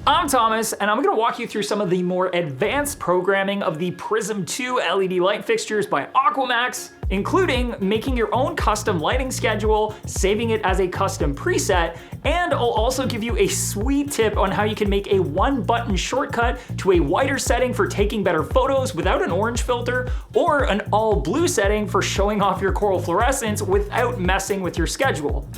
I'm Thomas, and I'm gonna walk you through some of the more advanced programming of the Prism 2 LED light fixtures by AquaMaxx, including making your own custom lighting schedule, saving it as a custom preset, and I'll also give you a sweet tip on how you can make a one-button shortcut to a whiter setting for taking better photos without an orange filter, or an all-blue setting for showing off your coral fluorescence without messing with your schedule.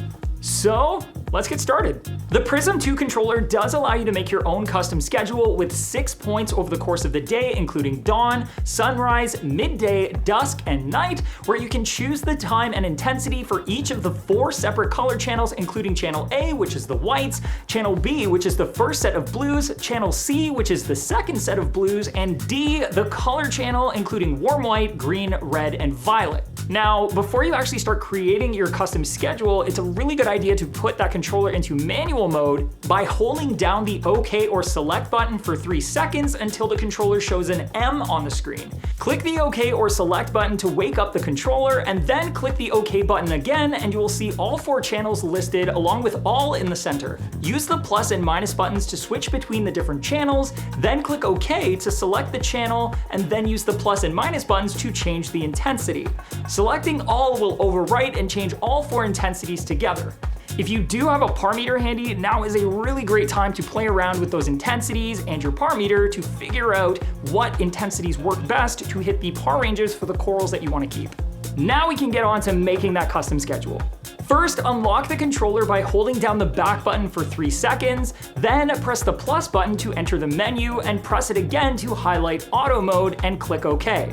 So, let's get started. The Prism 2 controller does allow you to make your own custom schedule with 6 points over the course of the day, including dawn, sunrise, midday, dusk, and night, where you can choose the time and intensity for each of the 4 separate color channels, including channel A, which is the whites, channel B, which is the first set of blues, channel C, which is the second set of blues, and D, the color channel, including warm white, green, red, and violet. Now, before you actually start creating your custom schedule, it's a really good idea to put that controller into manual mode by holding down the OK or select button for 3 seconds until the controller shows an M on the screen. Click the OK or select button to wake up the controller, and then click the OK button again, and you will see all 4 channels listed along with all in the center. Use the plus and minus buttons to switch between the different channels, then click OK to select the channel, and then use the plus and minus buttons to change the intensity. Selecting all will overwrite and change all 4 intensities together. If you do have a par meter handy, now is a really great time to play around with those intensities and your par meter to figure out what intensities work best to hit the par ranges for the corals that you want to keep. Now we can get on to making that custom schedule. First, unlock the controller by holding down the back button for 3 seconds, then press the plus button to enter the menu and press it again to highlight auto mode and click OK.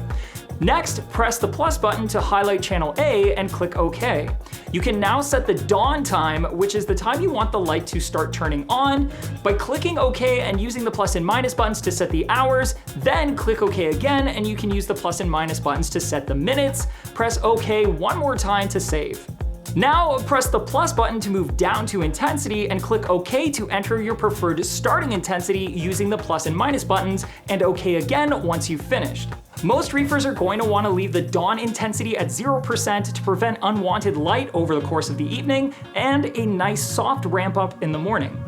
Next, press the plus button to highlight channel A and click OK. You can now set the dawn time, which is the time you want the light to start turning on, by clicking OK and using the plus and minus buttons to set the hours, then click OK again and you can use the plus and minus buttons to set the minutes. Press OK one more time to save. Now press the plus button to move down to intensity and click OK to enter your preferred starting intensity using the plus and minus buttons, and OK again once you've finished. Most reefers are going to want to leave the dawn intensity at 0% to prevent unwanted light over the course of the evening, and a nice soft ramp up in the morning.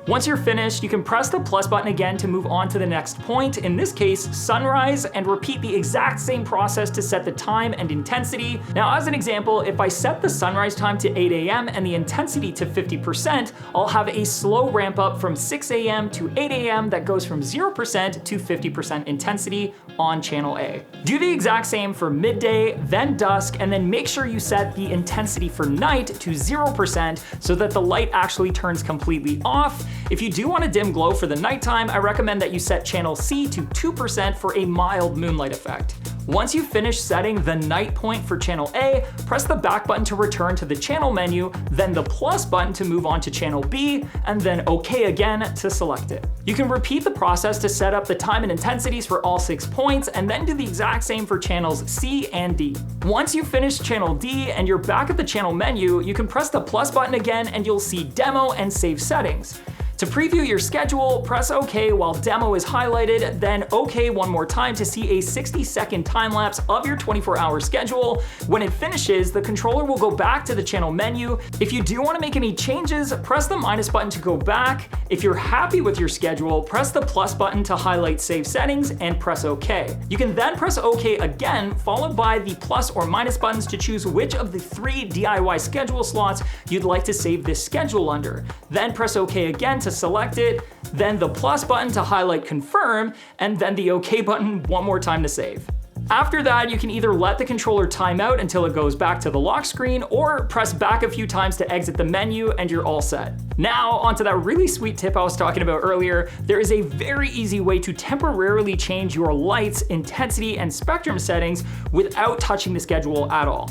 Once you're finished, you can press the plus button again to move on to the next point, in this case, sunrise, and repeat the exact same process to set the time and intensity. Now, as an example, if I set the sunrise time to 8 a.m. and the intensity to 50%, I'll have a slow ramp up from 6 a.m. to 8 a.m. that goes from 0% to 50% intensity on channel A. Do the exact same for midday, then dusk, and then make sure you set the intensity for night to 0% so that the light actually turns completely off. If you do want a dim glow for the nighttime, I recommend that you set channel C to 2% for a mild moonlight effect. Once you've finished setting the night point for channel A, press the back button to return to the channel menu, then the plus button to move on to channel B, and then OK again to select it. You can repeat the process to set up the time and intensities for all 6 points, and then do the exact same for channels C and D. Once you've finished channel D and you're back at the channel menu, you can press the plus button again and you'll see demo and save settings. To preview your schedule, press OK while demo is highlighted, then OK one more time to see a 60-second time lapse of your 24-hour schedule. When it finishes, the controller will go back to the channel menu. If you do want to make any changes, press the minus button to go back. If you're happy with your schedule, press the plus button to highlight save settings and press OK. You can then press OK again, followed by the plus or minus buttons to choose which of the 3 DIY schedule slots you'd like to save this schedule under. Then press OK again to select it, then the plus button to highlight confirm, and then the OK button one more time to save. After that, you can either let the controller time out until it goes back to the lock screen, or press back a few times to exit the menu and you're all set. Now, onto that really sweet tip I was talking about earlier. There is a very easy way to temporarily change your light's intensity and spectrum settings without touching the schedule at all.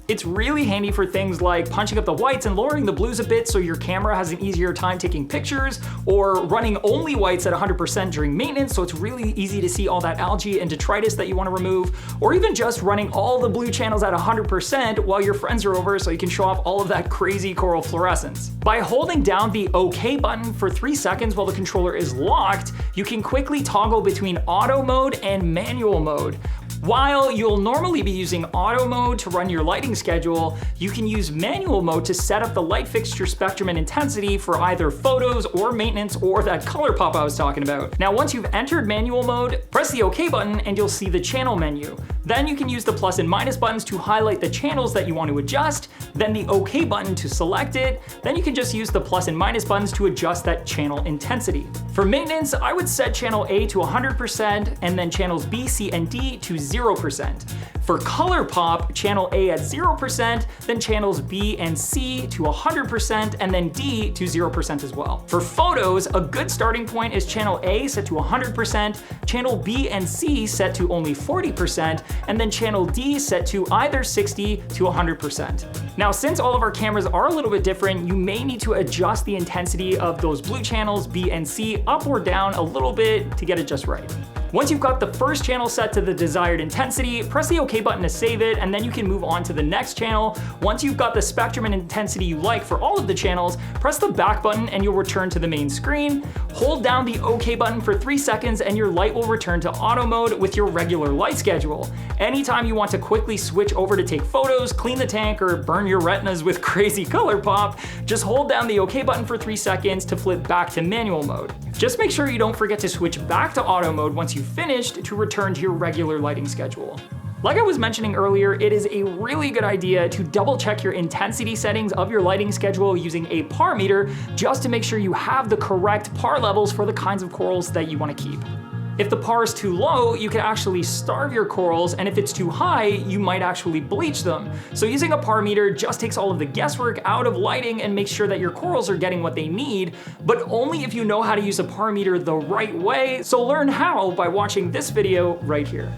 It's really handy for things like punching up the whites and lowering the blues a bit so your camera has an easier time taking pictures, or running only whites at 100% during maintenance so it's really easy to see all that algae and detritus that you want to remove, or even just running all the blue channels at 100% while your friends are over so you can show off all of that crazy coral fluorescence. By holding down the OK button for 3 seconds while the controller is locked, you can quickly toggle between auto mode and manual mode. While you'll normally be using auto mode to run your lighting schedule, you can use manual mode to set up the light fixture spectrum and intensity for either photos or maintenance or that color pop I was talking about. Now, once you've entered manual mode, press the OK button and you'll see the channel menu. Then you can use the plus and minus buttons to highlight the channels that you want to adjust, then the OK button to select it, then you can just use the plus and minus buttons to adjust that channel intensity. For maintenance, I would set channel A to 100% and then channels B, C, and D to 0%. For color pop, channel A at 0%, then channels B and C to 100%, and then D to 0% as well. For photos, a good starting point is channel A set to 100%, channel B and C set to only 40%, and then channel D set to either 60 to 100%. Now, since all of our cameras are a little bit different, you may need to adjust the intensity of those blue channels, B and C, up or down a little bit to get it just right. Once you've got the first channel set to the desired intensity, press the OK button to save it, and then you can move on to the next channel. Once you've got the spectrum and intensity you like for all of the channels, press the back button and you'll return to the main screen. Hold down the OK button for 3 seconds and your light will return to auto mode with your regular light schedule. Anytime you want to quickly switch over to take photos, clean the tank, or burn your retinas with crazy color pop, just hold down the OK button for 3 seconds to flip back to manual mode. Just make sure you don't forget to switch back to auto mode once you've finished to return to your regular lighting schedule. Like I was mentioning earlier, it is a really good idea to double check your intensity settings of your lighting schedule using a par meter just to make sure you have the correct par levels for the kinds of corals that you want to keep. If the par is too low, you can actually starve your corals, and if it's too high, you might actually bleach them. So using a par meter just takes all of the guesswork out of lighting and makes sure that your corals are getting what they need, but only if you know how to use a par meter the right way. So learn how by watching this video right here.